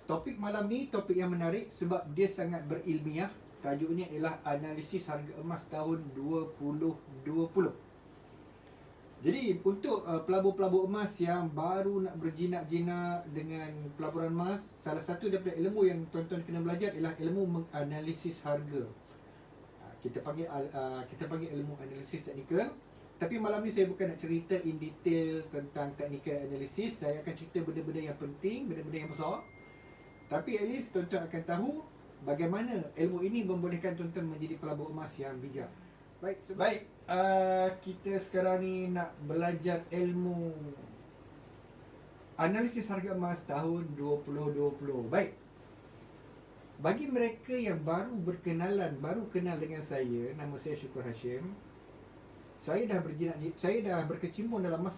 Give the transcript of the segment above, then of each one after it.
Topik malam ni topik yang menarik sebab dia sangat berilmiah. Tajuknya ialah analisis harga emas tahun 2020. Jadi untuk pelabur-pelabur emas yang baru nak berjinak-jinak dengan pelaburan emas, salah satu daripada ilmu yang tuan-tuan kena belajar ialah ilmu menganalisis harga. Kita panggil ilmu analisis teknikal. Tapi malam ni saya bukan nak cerita in detail tentang technical analysis. Saya akan cerita benda-benda yang penting, benda-benda yang besar. Tapi at least tuan-tuan akan tahu bagaimana ilmu ini membolehkan tuan-tuan menjadi pelabur emas yang bijak. Baik, kita sekarang ni nak belajar ilmu analisis harga emas tahun 2020. Baik. Bagi mereka yang baru kenal dengan saya, nama saya Syukur Hashim. Saya dah berkecimpung dalam emas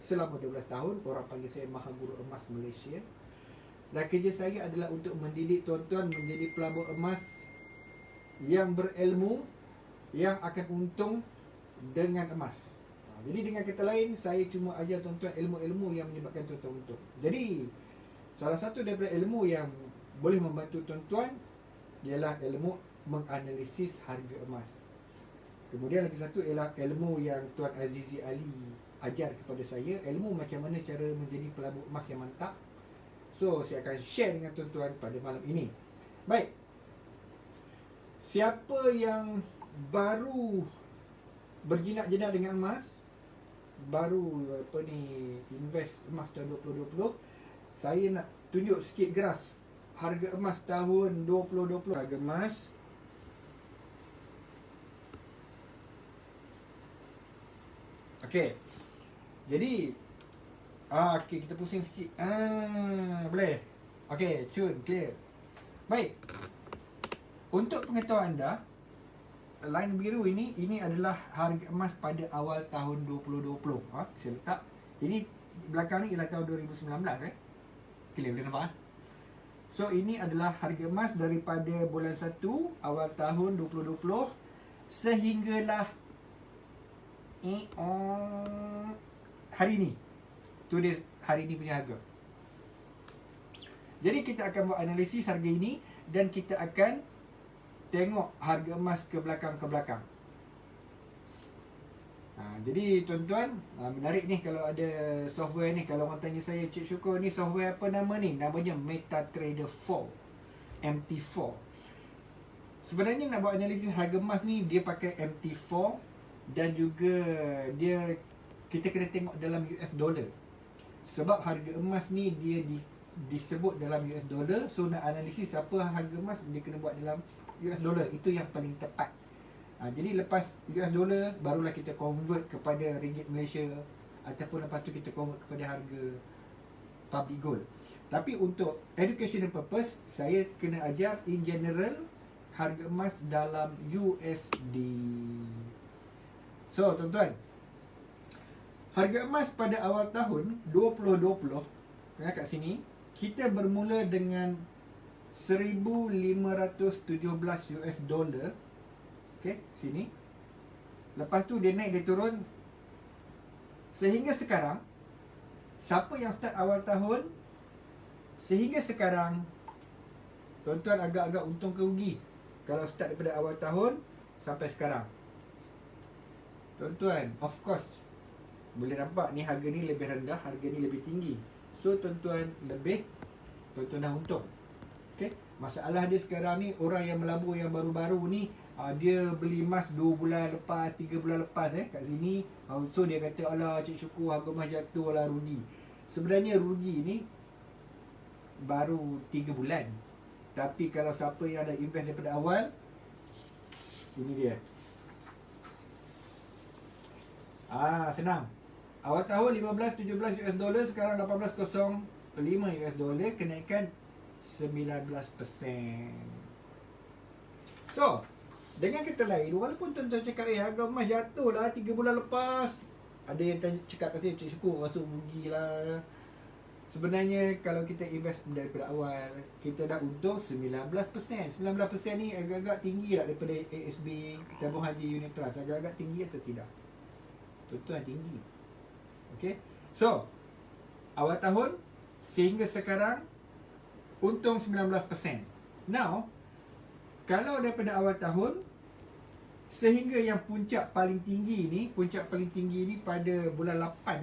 selama 12 tahun. Orang panggil saya Maha Guru Emas Malaysia. Dan kerja saya adalah untuk mendidik tuan-tuan menjadi pelabur emas yang berilmu, yang akan untung dengan emas. Jadi dengan kata lain, saya cuma ajar tuan-tuan ilmu-ilmu yang menyebabkan tuan-tuan untung. Jadi salah satu daripada ilmu yang boleh membantu tuan-tuan ialah ilmu menganalisis harga emas. Kemudian lagi satu ialah ilmu yang Tuan Azizi Ali ajar kepada saya, ilmu macam mana cara menjadi pelabur emas yang mantap. So saya akan share dengan tuan-tuan pada malam ini. Baik. Siapa yang baru berjinak-jinak dengan emas, baru invest emas tahun 2020, saya nak tunjuk sikit graf harga emas tahun 2020. Harga emas okey. Jadi okey, kita pusing sikit. Boleh. Okey, cun, clear. Baik. Untuk pengetahuan anda, line biru ini adalah harga emas pada awal tahun 2020. Saya letak. Ini belakang ni ialah tahun 2019 Clear, boleh nampak? So ini adalah harga emas daripada bulan 1 awal tahun 2020 sehinggalah hari ni. Tu dia hari ni punya harga. Jadi kita akan buat analisis harga ini dan kita akan tengok harga emas ke belakang. Jadi tuan-tuan, menarik ni kalau ada software ni. Kalau orang tanya saya, Cik Syukur, ni software apa nama ni? Namanya MetaTrader 4, MT4. Sebenarnya nak buat analisis harga emas ni, dia pakai MT4 dan juga kita kena tengok dalam US dollar. Sebab harga emas ni dia disebut dalam US dollar. So nak analisis apa harga emas, dia kena buat dalam US dollar. Itu yang paling tepat. Jadi lepas US dollar, barulah kita convert kepada ringgit Malaysia, ataupun lepas tu kita convert kepada harga public gold. Tapi untuk educational purpose, saya kena ajar in general harga emas dalam USD. So tuan-tuan, harga emas pada awal tahun 2020, kat sini kita bermula dengan 1,517 US dollar. Okey, sini. Lepas tu dia naik, dia turun. Sehingga sekarang, siapa yang start awal tahun, sehingga sekarang, tuan-tuan agak-agak untung ke rugi kalau start daripada awal tahun sampai sekarang? Tuan-tuan, of course, boleh nampak ni harga ni lebih rendah, harga ni lebih tinggi. So tuan-tuan tuan-tuan dah untung. Okey, masalah dia sekarang ni, orang yang melabur yang baru-baru ni, dia beli emas 2 bulan lepas, 3 bulan lepas kat sini. So dia kata, alah Cik Syukur, harga emas jatuh lah, rugi. Sebenarnya rugi ni baru 3 bulan. Tapi kalau siapa yang ada invest daripada awal, ini dia. Senang. Awal tahun 15-17 US dollar, sekarang 18.05 US dollar, kenaikan 19%. So dengan kata lain, walaupun tuan-tuan cakap harga emas jatuh lah 3 bulan lepas, ada yang cakap kat saya, Cik Syukur rasa rugi lah. Sebenarnya kalau kita invest daripada awal, kita dah untung 19%. 19% ni agak-agak tinggi lah daripada ASB, tabung haji unit trust. Agak-agak tinggi atau tidak? Tuan-tuan, tinggi. Okay. So awal tahun sehingga sekarang untung 19%. Now, kalau daripada awal tahun sehingga yang puncak paling tinggi ni pada bulan 8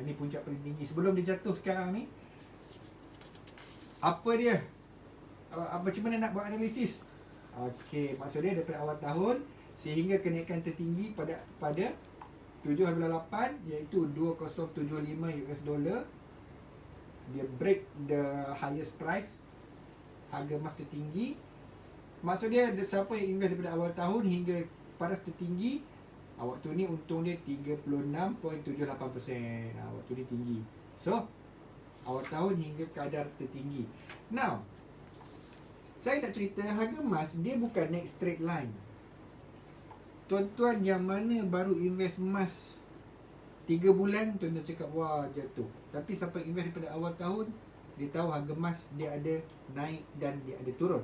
ni puncak paling tinggi sebelum dia jatuh sekarang ni. Apa dia? Macam mana nak buat analisis? Okey, maksudnya daripada awal tahun sehingga kenaikan tertinggi pada 7.8 iaitu 2075 US dollar. Dia break the highest price, harga emas tertinggi. Maksud dia siapa yang invest daripada awal tahun hingga paras tertinggi, waktu ni untung dia 36.78%. Waktu ni tinggi. So, awal tahun hingga kadar tertinggi. Now, saya nak cerita harga emas dia bukan naik straight line. Tuan-tuan yang mana baru invest emas 3 bulan, tuan-tuan cakap wah jatuh. Tapi siapa invest daripada awal tahun, dia tahu harga emas dia ada naik dan dia ada turun.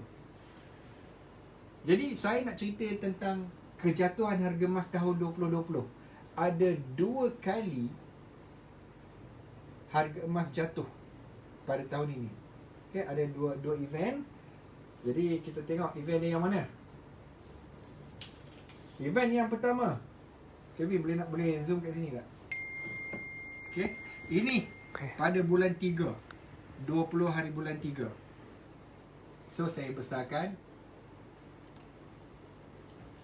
Jadi saya nak cerita tentang kejatuhan harga emas tahun 2020. Ada 2 kali harga emas jatuh pada tahun ini. Okay, ada dua event. Jadi kita tengok event yang mana. Event yang pertama, Kevin boleh zoom kat sini tak? Okay, ini pada bulan 3, 20 hari bulan 3. So saya besarkan.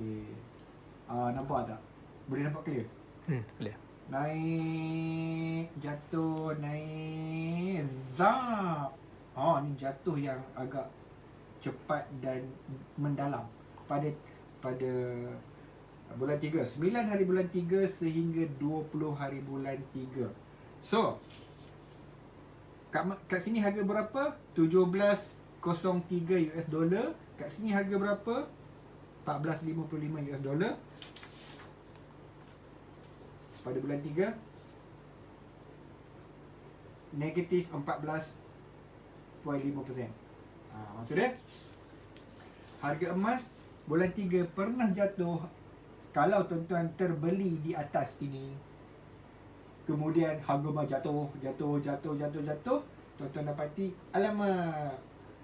Okay, nampak tak? Boleh nampak clear? Boleh. Naik, jatuh, naik, zap. Ni jatuh yang agak cepat dan mendalam pada bulan 3. 9 hari bulan 3 sehingga 20 hari bulan 3. So, kat sini harga berapa? 17.03 US dollar. Kat sini harga berapa? 14.55 US dollar. Pada bulan 3 negatif 14.5%. Maksudnya harga emas bulan 3 pernah jatuh. Kalau tuan-tuan terbeli di atas ini, kemudian harga emas jatuh, tuan-tuan dapati alamak,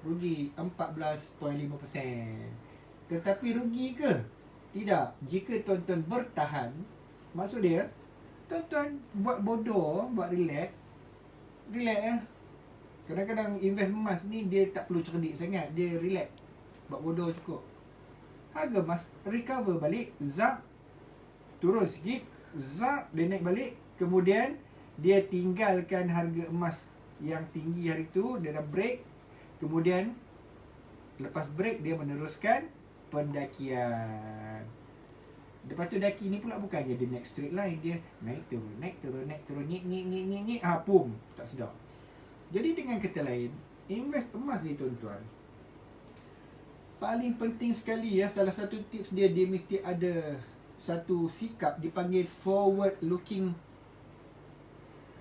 rugi 14.5%. Tetapi rugi ke? Tidak. Jika tuan-tuan bertahan, maksud dia tuan-tuan buat bodoh, buat relax Kadang-kadang invest emas ni dia tak perlu cerdik sangat, dia relax, buat bodoh cukup. Harga emas recover balik, zap, turun sikit, zap, dia naik balik. Kemudian dia tinggalkan harga emas yang tinggi hari tu, dia dah break. Kemudian lepas break dia meneruskan pendakian. Lepas tu daki ni pula bukannya dia naik straight line, dia naik turun, nyik, pum, tak sedap. Jadi dengan kata lain, invest emas ni tuan-tuan, paling penting sekali salah satu tips dia mesti ada satu sikap dipanggil forward looking.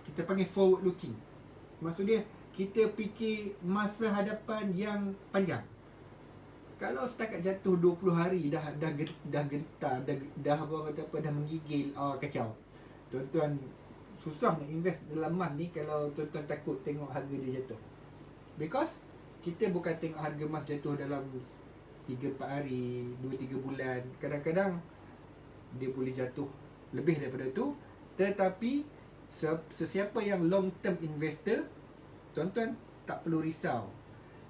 Kita panggil forward looking. Maksud dia kita fikir masa hadapan yang panjang. Kalau setakat jatuh 20 hari dah gentar, dah menggigil, kacau. Tuan-tuan susah nak invest dalam emas ni kalau tuan-tuan takut tengok harga dia jatuh. Because kita bukan tengok harga emas jatuh dalam 3-4 hari, 2-3 bulan. Kadang-kadang dia boleh jatuh lebih daripada tu. Tetapi sesiapa yang long term investor, tuan-tuan tak perlu risau.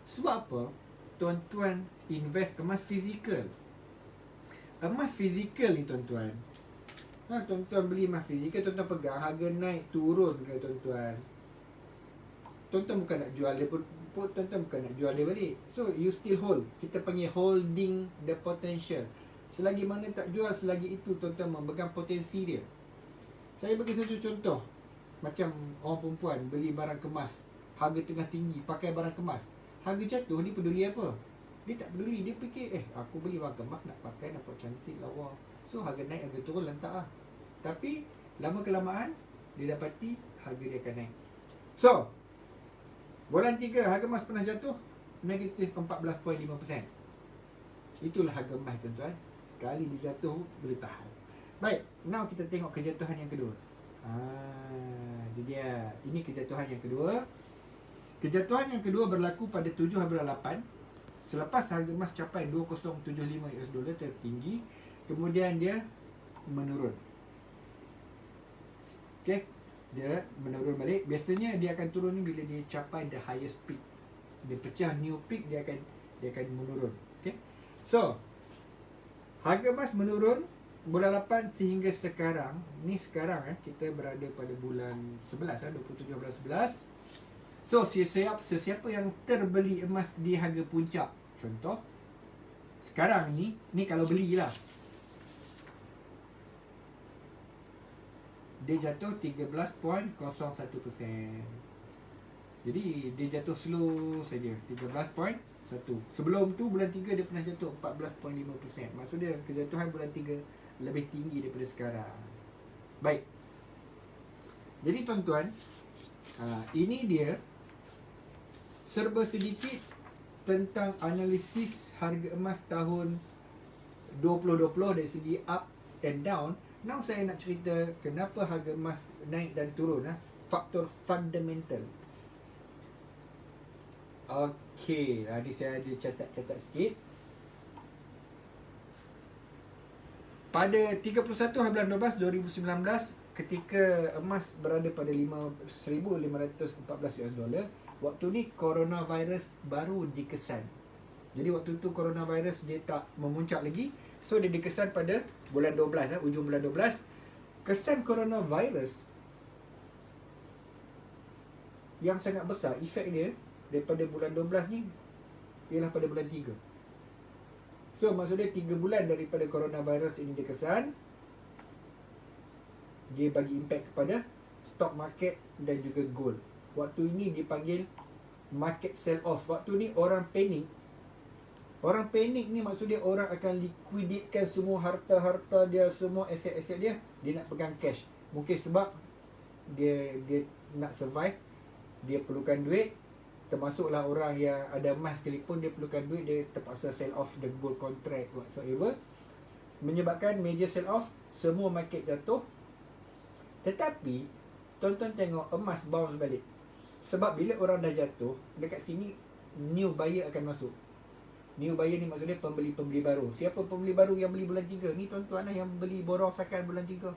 Sebab apa? Tuan-tuan invest emas fizikal. Emas fizikal ni tuan-tuan, tuan-tuan beli emas fizikal, tuan-tuan pegang, harga naik turun ke tuan-tuan, bukan nak jual dia pun, tuan-tuan bukan nak jual dia balik. So you still hold. Kita panggil holding the potential. Selagi mana tak jual, selagi itu tuan-tuan memegang potensi dia. Saya bagi satu contoh. Macam orang perempuan beli barang kemas, harga tengah tinggi, pakai barang kemas, harga jatuh, dia peduli apa? Dia tak peduli. Dia fikir aku beli barang kemas nak pakai, nampak cantik lawa. So harga naik, harga turun lantak lah. Tapi lama kelamaan dia dapati harga dia akan naik. So bulan 3 harga emas pernah jatuh negatif 14.5%. Itulah harga emas tuan-tuan. Sekali dia jatuh boleh tahan. Baik, now kita tengok kejatuhan yang kedua. Ini dia. Ini kejatuhan yang kedua. Kejatuhan yang kedua berlaku pada 7/8 selepas harga emas capai 2075 US dollar tertinggi, kemudian dia menurun. Okey, dia menurun balik. Biasanya dia akan turun ni bila dia capai the highest peak. Dia pecah new peak, dia akan menurun. Okey. So, harga emas menurun bulan 8 sehingga sekarang. Ni sekarang kita berada pada bulan 11 27 bulan 11. So, sesiapa yang terbeli emas di harga puncak, contoh sekarang ni kalau belilah, dia jatuh 13.01%. Jadi dia jatuh slow saja, 13.1. Sebelum tu bulan 3 dia pernah jatuh 14.5%. Maksudnya kejatuhan bulan 3 lebih tinggi daripada sekarang. Baik. Jadi tuan-tuan, ini dia serba sedikit tentang analisis harga emas tahun 2020 dari segi up and down. Now saya nak cerita kenapa harga emas naik dan turun, faktor fundamental. Okey, tadi saya ada catat sikit. Pada 31 bulan 12 2019, ketika emas berada pada 1,514 US dollar, waktu ni coronavirus baru dikesan. Jadi waktu tu coronavirus dia tak memuncak lagi. So dia dikesan pada bulan 12, ujung bulan 12. Kesan coronavirus yang sangat besar, efek dia daripada bulan 12 ni ialah pada bulan 3. So maksudnya 3 bulan daripada coronavirus ini dikesan, dia bagi impact kepada stock market dan juga gold. Waktu ini dipanggil market sell off. Waktu ni orang panik. Orang panik ni maksudnya orang akan liquidate semua harta-harta dia, semua aset-aset dia. Dia nak pegang cash. Mungkin sebab dia nak survive, dia perlukan duit. Termasuklah orang yang ada emas sekalipun, dia perlukan duit, dia terpaksa sell off the gold contract whatsoever. Menyebabkan major sell off, semua market jatuh. Tetapi tuan-tuan tengok emas bounce balik. Sebab bila orang dah jatuh, dekat sini new buyer akan masuk. New buyer ni maksudnya pembeli-pembeli baru. Siapa pembeli baru yang beli bulan 3? Ni tuan-tuan yang beli borong sakan bulan 3.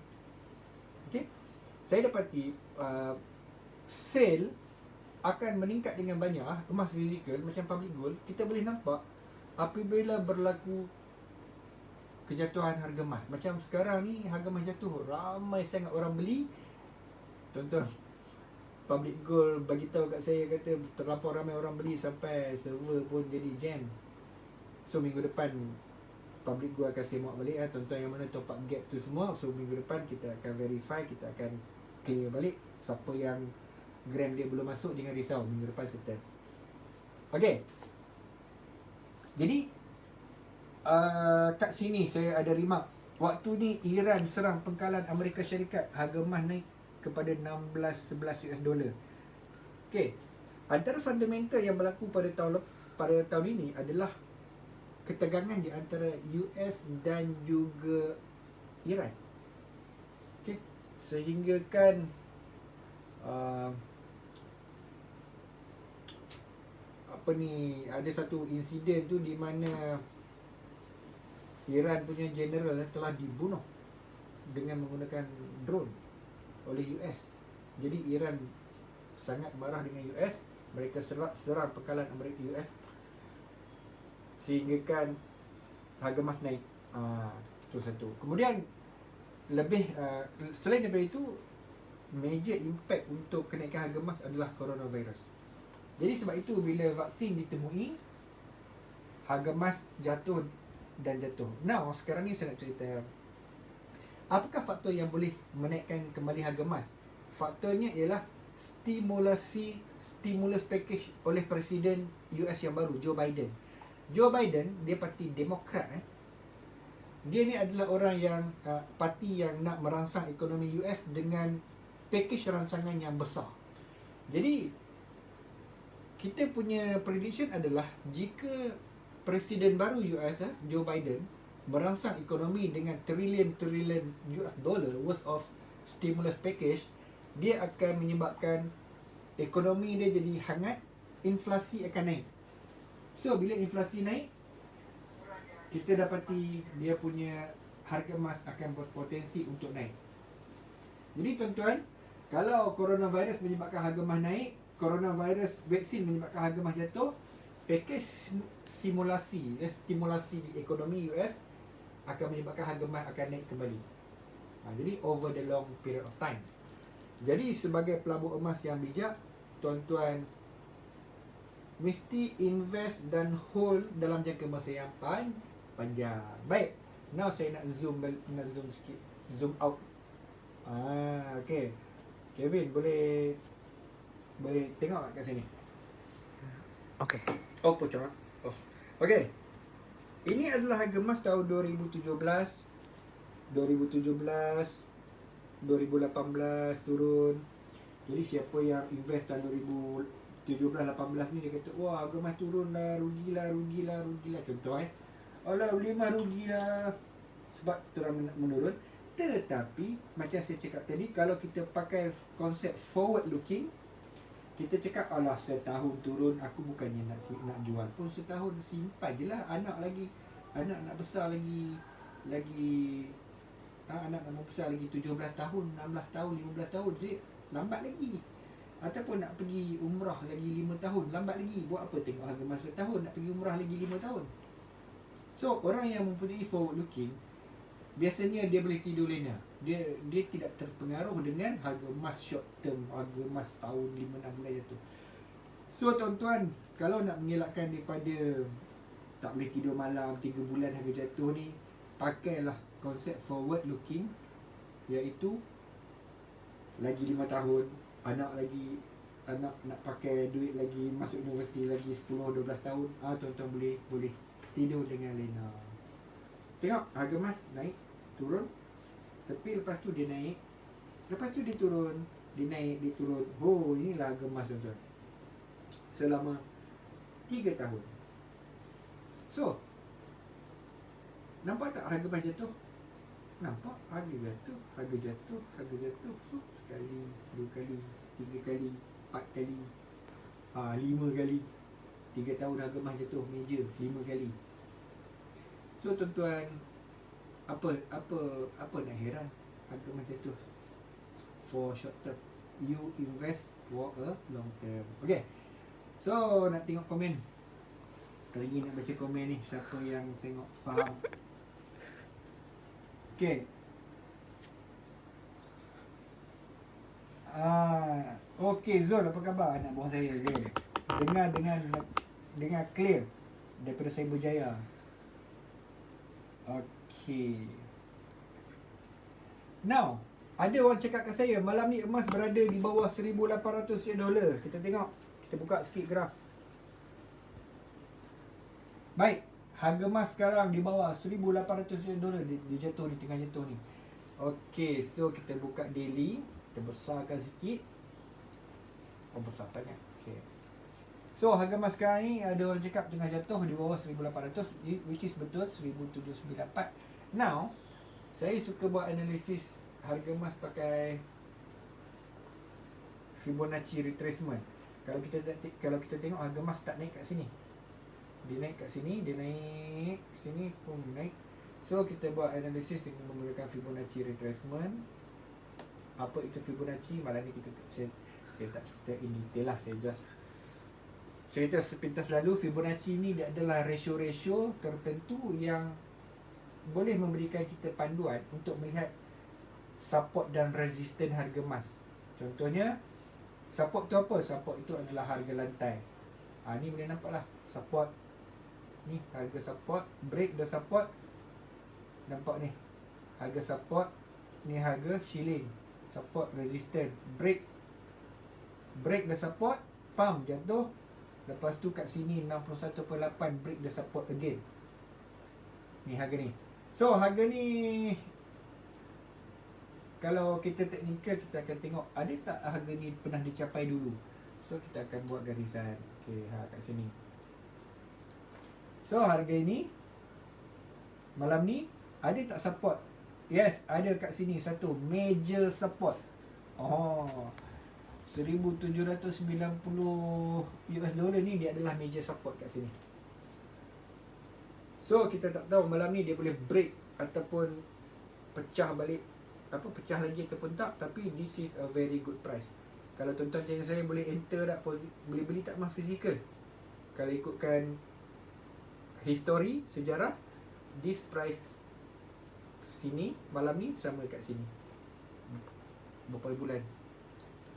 Okey. Saya dapati sale akan meningkat dengan banyak. Emas physical macam public gold, kita boleh nampak apabila berlaku kejatuhan harga emas. Macam sekarang ni harga emas jatuh, ramai sangat orang beli. Tuan-tuan, public gold bagi tahu kat saya, kata terlampau ramai orang beli sampai server pun jadi jam. So minggu depan public gold akan semak balik. Tuan-tuan yang mana top up gap tu semua, so minggu depan kita akan verify, kita akan clear balik. Siapa yang gram dia belum masuk, jangan risau, minggu depan settle. Okay. Jadi kat sini saya ada remark. Waktu ni Iran serang pengkalan Amerika Syarikat, harga emas naik kepada 16-11 US dollar. Okey. Antara fundamental yang berlaku pada tahun ini adalah ketegangan di antara US dan juga Iran. Okey. Sehingga kan ada satu insiden tu di mana Iran punya general telah dibunuh dengan menggunakan drone oleh US. Jadi Iran sangat marah dengan US. Mereka serang pengkalan Amerika US, sehingga kan harga emas naik. Itu satu. Kemudian selain daripada itu, major impact untuk kenaikan harga emas adalah coronavirus. Jadi sebab itu bila vaksin ditemui, harga emas jatuh dan jatuh. Now sekarang ni saya nak cerita, apakah faktor yang boleh menaikkan kembali harga emas? Faktornya ialah stimulus package oleh Presiden US yang baru, Joe Biden. Joe Biden, dia parti Demokrat. Dia ni adalah orang yang parti yang nak merangsang ekonomi US dengan package rancangan yang besar. Jadi kita punya prediction adalah jika Presiden baru US, Joe Biden, merangsang ekonomi dengan trilion US dollar worth of stimulus package, dia akan menyebabkan ekonomi dia jadi hangat inflasi akan naik. So bila inflasi naik, kita dapati dia punya harga emas akan berpotensi untuk naik. Jadi tuan-tuan, kalau coronavirus menyebabkan harga emas naik, coronavirus vaksin menyebabkan harga emas jatuh, pakej stimulasi ekonomi US akan menyebabkan harga emas akan naik kembali. Jadi over the long period of time. Jadi sebagai pelabur emas yang bijak, tuan-tuan mesti invest dan hold dalam jangka masa yang panjang. Baik, now saya nak zoom sikit, zoom out. Okay, Kevin boleh tengok kat sini. Okay. Oh, pocong. Off. Okay, ini adalah harga emas tahun 2017, 2018 turun. Jadi siapa yang invest tahun 2017-18 ni, dia kata, wah harga emas turun lah, rugilah. Contoh alah beli emas rugilah sebab turun menurun. Tetapi macam saya cakap tadi, kalau kita pakai konsep forward looking, kita cakap alah setahun turun, aku bukannya nak jual pun setahun, simpan je lah. Anak nak besar lagi anak nak besar lagi 17 tahun, 16 tahun, 15 tahun, jadi lambat lagi. Ataupun nak pergi umrah lagi 5 tahun, lambat lagi. Buat apa tengok harga masa tahun, nak pergi umrah lagi 5 tahun. So orang yang mempunyai forward looking, biasanya dia boleh tidur lena. Dia tidak terpengaruh dengan harga emas short term, harga emas tahun 5-6 bulan jatuh. So tuan-tuan, kalau nak mengelakkan daripada tak boleh tidur malam 3 bulan harga jatuh ni, pakailah konsep forward looking, iaitu lagi 5 tahun, anak nak pakai duit lagi, masuk universiti lagi 10-12 tahun, tuan-tuan boleh tidur dengan lena. Tengok harga emas naik, turun, tapi lepas tu dia naik, lepas tu dia turun, dia naik, dia turun. Oh, inilah harga emas tuan-tuan selama 3 tahun. So nampak tak harga emas jatuh? Nampak harga jatuh. So sekali, 2 kali, 3 kali, 4 kali, 5 kali. 3 tahun harga emas jatuh meja 5 kali. So tuan-tuan, apa nak heran harga emas jatuh for short term. You invest for a long term. Okay, so nak tengok komen. Kali ni nak baca komen ni, siapa yang tengok faham. Okay. Okay Zul, apa khabar anak buah saya Zul? Dengar clear daripada Cyberjaya. Okay. Now, ada orang cakap kat saya malam ni emas berada di bawah 1,800 dolar. Kita tengok, kita buka sikit graf. Baik, harga emas sekarang di bawah 1,800 dolar, dia jatuh ni, tengah jatuh ni. Okay, so kita buka daily, kita besarkan sikit. Oh, besar sangat. Okay. So harga emas sekarang ni ada orang cakap tengah jatuh di bawah 1,800, which is betul 1,794. Now, saya suka buat analisis harga emas pakai Fibonacci retracement. Kalau kita tengok harga emas tak naik kat sini, dia naik kat sini, dia naik sini pun naik. So kita buat analisis dengan menggunakan Fibonacci retracement. Apa itu Fibonacci? Malam ni saya tak cerita in detail lah, saya just cerita sepintas lalu. Fibonacci ni dia adalah ratio-ratio tertentu yang boleh memberikan kita panduan untuk melihat support dan resisten harga emas. Contohnya, support tu apa? Support itu adalah harga lantai. Ni boleh nampak lah, support ni, harga support, break the support, nampak ni, harga support, ni harga shilling, support, resistance, break the support, pump, jatuh. Lepas tu kat sini 61.8, break the support again. Ni harga ni. So harga ni, kalau kita teknikal, kita akan tengok ada tak harga ni pernah dicapai dulu. So kita akan buat garisan. Okay, kat sini. So harga ini malam ni ada tak support? Yes, ada kat sini satu major support. 1,790 US dollar ni dia adalah major support kat sini. So kita tak tahu malam ni dia boleh break ataupun pecah balik, pecah lagi ataupun tak, tapi this is a very good price. Kalau tuan-tuan macam saya boleh enter tak, boleh beli tak mah fizikal. Kalau ikutkan history, sejarah, this price sini malam ni sama kat sini. Berapa bulan?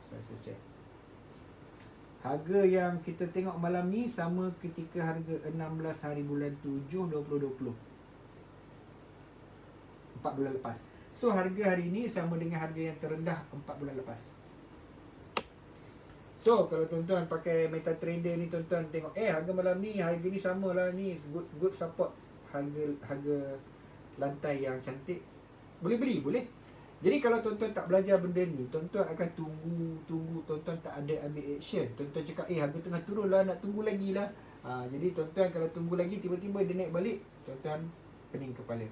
Saya check. Harga yang kita tengok malam ni sama ketika harga 16 hari bulan 7 2020. 4 bulan lepas. So harga hari ni sama dengan harga yang terendah 4 bulan lepas. So kalau tuan-tuan pakai MetaTrader ni, tuan-tuan tengok harga malam ni, harga ni samalah ni, good support, harga lantai yang cantik. Boleh beli, boleh. Jadi kalau tuan-tuan tak belajar benda ni, tuan-tuan akan tunggu, tuan-tuan tak ada ambil action. Tuan-tuan cakap harga tengah turun lah, nak tunggu lagi lah. Jadi tuan-tuan kalau tunggu lagi, tiba-tiba dia naik balik, tuan-tuan pening kepala.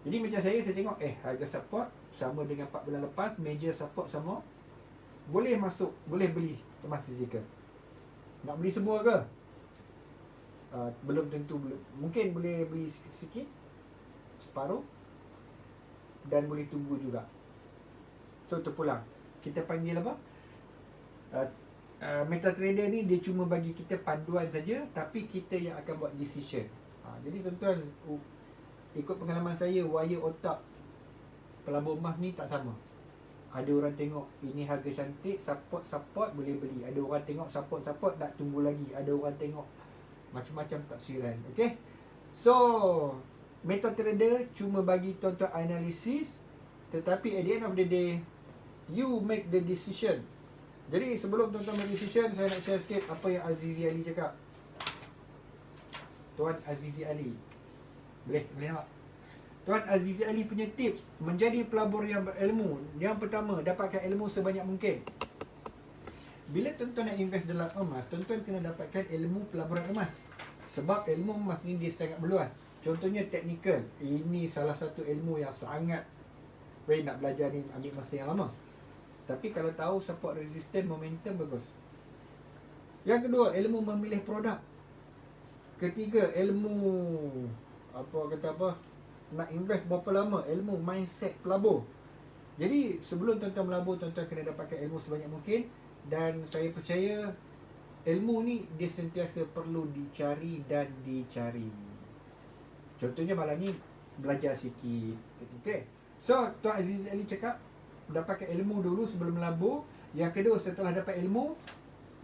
Jadi macam saya tengok harga support sama dengan 4 bulan lepas, major support sama. Boleh masuk, boleh beli emas fizikal. Nak beli semua ke? Belum tentu, belum. Mungkin boleh beli sikit, separuh, dan boleh tunggu juga. So terpulang, kita panggil apa? MetaTrader ni dia cuma bagi kita panduan saja, tapi kita yang akan buat decision. Jadi tuan-tuan, ikut pengalaman saya, wire otak pelabur emas ni tak sama. Ada orang tengok ini harga cantik, support boleh beli. Ada orang tengok support nak tunggu lagi. Ada orang tengok macam-macam tafsiran. Okay, so MetaTrader cuma bagi tuan-tuan analisis, tetapi at the end of the day, you make the decision. Jadi sebelum tuan-tuan make decision, saya nak share sikit apa yang Azizi Ali cakap. Tuan Azizi Ali, boleh nampak? Tuan Azizi Ali punya tips menjadi pelabur yang berilmu. Yang pertama, dapatkan ilmu sebanyak mungkin. Bila tuan-tuan nak invest dalam emas, tuan-tuan kena dapatkan ilmu pelaburan emas. Sebab ilmu emas ni dia sangat meluas. Contohnya teknikal. Ini salah satu ilmu yang sangat nak belajar ni ambil masa yang lama. Tapi kalau tahu support, resistance, momentum, bagus. Yang kedua, ilmu memilih produk. Ketiga, ilmu nak invest berapa lama, ilmu mindset pelabur. Jadi sebelum tuan-tuan melabur, tuan-tuan kena dapatkan ilmu sebanyak mungkin. Dan saya percaya ilmu ni dia sentiasa perlu dicari dan dicari. Contohnya malam ni belajar sikit. Okay. So Tuan Aziz Ali cakap dapatkan ilmu dulu sebelum melabur. Yang kedua, setelah dapat ilmu,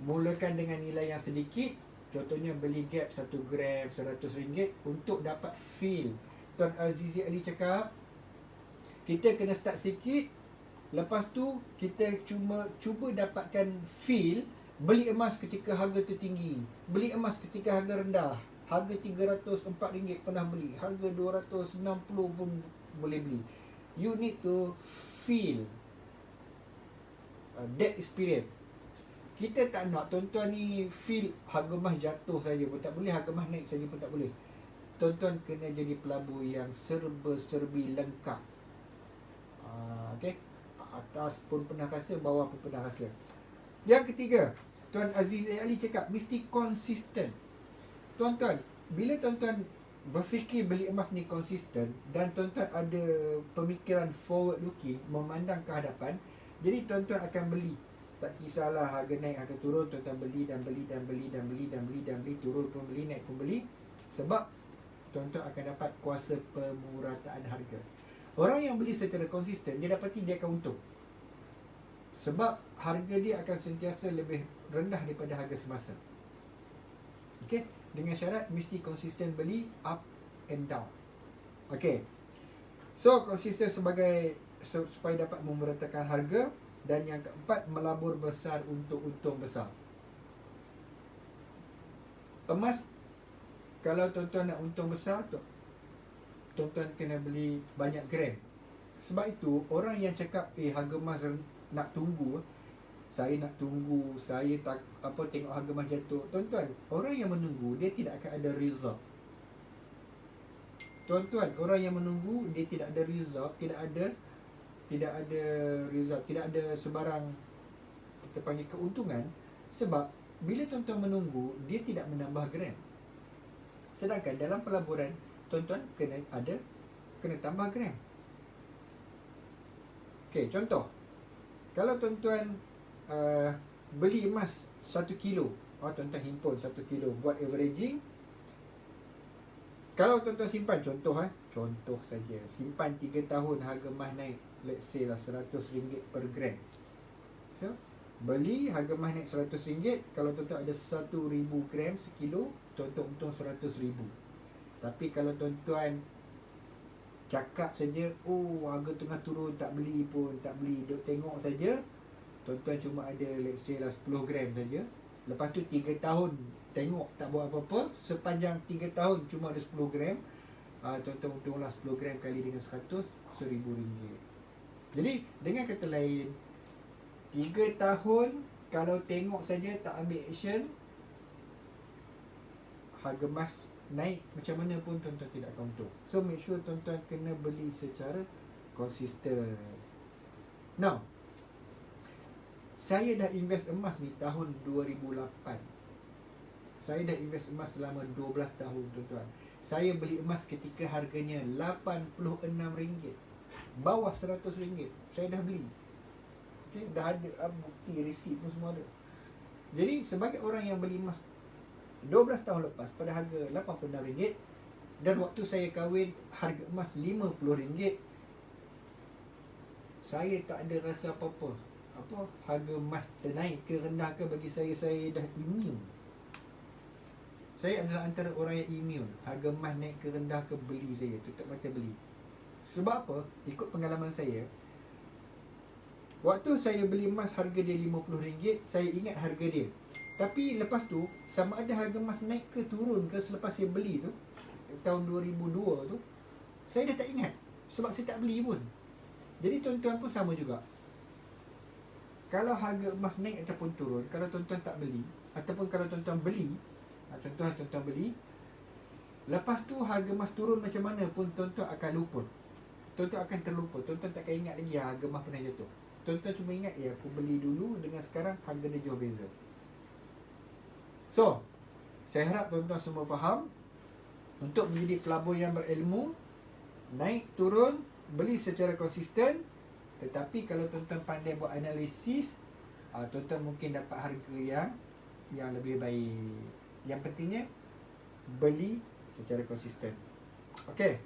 mulakan dengan nilai yang sedikit. Contohnya beli gap 1 gram RM100 untuk dapat feel. Tuan Aziz Ali cakap kita kena start sikit. Lepas tu kita cuba dapatkan feel. Beli emas ketika harga tertinggi, beli emas ketika harga rendah. Harga RM304 pernah beli, harga RM260 pun boleh beli. You need to feel that experience. Kita tak nak tuan-tuan ni feel harga emas jatuh saja pun tak boleh, harga emas naik saja pun tak boleh. Tuan-tuan kena jadi pelabur yang serba-serbi lengkap. Okay, atas pun pernah rasa, bawah pun pernah rasa. Yang ketiga, Tuan Aziz Ali cakap mesti konsisten. Tuan-tuan, bila tuan-tuan berfikir beli emas ni konsisten dan tuan-tuan ada pemikiran forward looking, memandang ke hadapan, jadi tuan-tuan akan beli. Tak kisahlah harga naik, harga turun, tuan-tuan beli dan beli dan beli dan beli dan beli dan beli, turun pun beli, naik pun beli. Sebab tuan-tuan akan dapat kuasa pemurataan harga. Orang yang beli secara konsisten, dia dapati dia akan untung. Sebab harga dia akan sentiasa lebih rendah daripada harga semasa. Okay, dengan syarat mesti konsisten beli up and down. Okay, so konsisten sebagai supaya dapat memeratakan harga. Dan yang keempat, melabur besar untuk untung besar. Emas, kalau tuan-tuan nak untung besar, tuan-tuan kena beli banyak gram. Sebab itu orang yang cakap harga emas nak tunggu, saya nak tunggu, saya tak tengok harga emas jatuh. Tuan-tuan, orang yang menunggu dia tidak akan ada result. Tuan-tuan, orang yang menunggu dia tidak ada result, tidak ada result, tidak ada sebarang kita panggil keuntungan. Sebab bila tuan-tuan menunggu, dia tidak menambah gram. Sedangkan dalam pelaburan, tuan-tuan kena tambah gram. Okey, contoh. Kalau tuan-tuan beli emas 1 kilo, tuan-tuan himpun 1 kilo buat averaging. Kalau tuan-tuan simpan, contoh saja, simpan 3 tahun, harga emas naik, let's say lah RM100 per gram. So, beli harga emas naik RM100, kalau tuan-tuan ada 1,000 gram sekilo, tuan-tuan untung RM100,000. Tapi kalau tuan-tuan cakap saja, harga tengah turun, tak beli, duk tengok saja, tuan-tuan cuma ada let's say lah 10 gram saja. Lepas tu 3 tahun tengok tak buat apa-apa, sepanjang 3 tahun cuma ada 10 gram, tuan-tuan untunglah 10 gram kali dengan 100, RM1,000. Jadi dengan kata lain, 3 tahun kalau tengok saja tak ambil action, harga emas naik macam mana pun tuan-tuan tidak akan untung. So make sure tuan-tuan kena beli secara konsisten. Now, saya dah invest emas ni tahun 2008. Saya dah invest emas selama 12 tahun, tuan-tuan. Saya beli emas ketika harganya RM86, bawah RM100. Saya dah beli. Okay, dah ada bukti, resit pun semua ada. Jadi sebagai orang yang beli emas 12 tahun lepas pada harga RM86, dan waktu saya kahwin harga emas RM50, saya tak ada rasa apa-apa. Harga emas naik ke rendah ke, bagi saya dah immune. Saya adalah antara orang yang immune. Harga emas naik ke rendah ke, beli saya, tutup mata beli. Sebab apa? Ikut pengalaman saya, waktu saya beli emas harga dia RM50, saya ingat harga dia. Tapi lepas tu, sama ada harga emas naik ke turun ke selepas saya beli tu, tahun 2002 tu, saya dah tak ingat. Sebab saya tak beli pun. Jadi tuan-tuan pun sama juga. Kalau harga emas naik ataupun turun, kalau tuan-tuan tak beli, ataupun kalau tuan-tuan beli, contoh tuan-tuan beli, lepas tu harga emas turun macam mana pun, tuan-tuan akan lupa. Tuan-tuan akan terlupa. Tuan-tuan takkan ingat lagi harga emas pernah jatuh. Tuan-tuan cuma ingat, aku beli dulu dengan sekarang harga dia jauh beza. So, saya harap tuan-tuan semua faham. Untuk menjadi pelabur yang berilmu, naik turun, beli secara konsisten. Tetapi kalau tuan-tuan pandai buat analisis, tuan-tuan mungkin dapat harga yang lebih baik. Yang pentingnya, beli secara konsisten. Okey.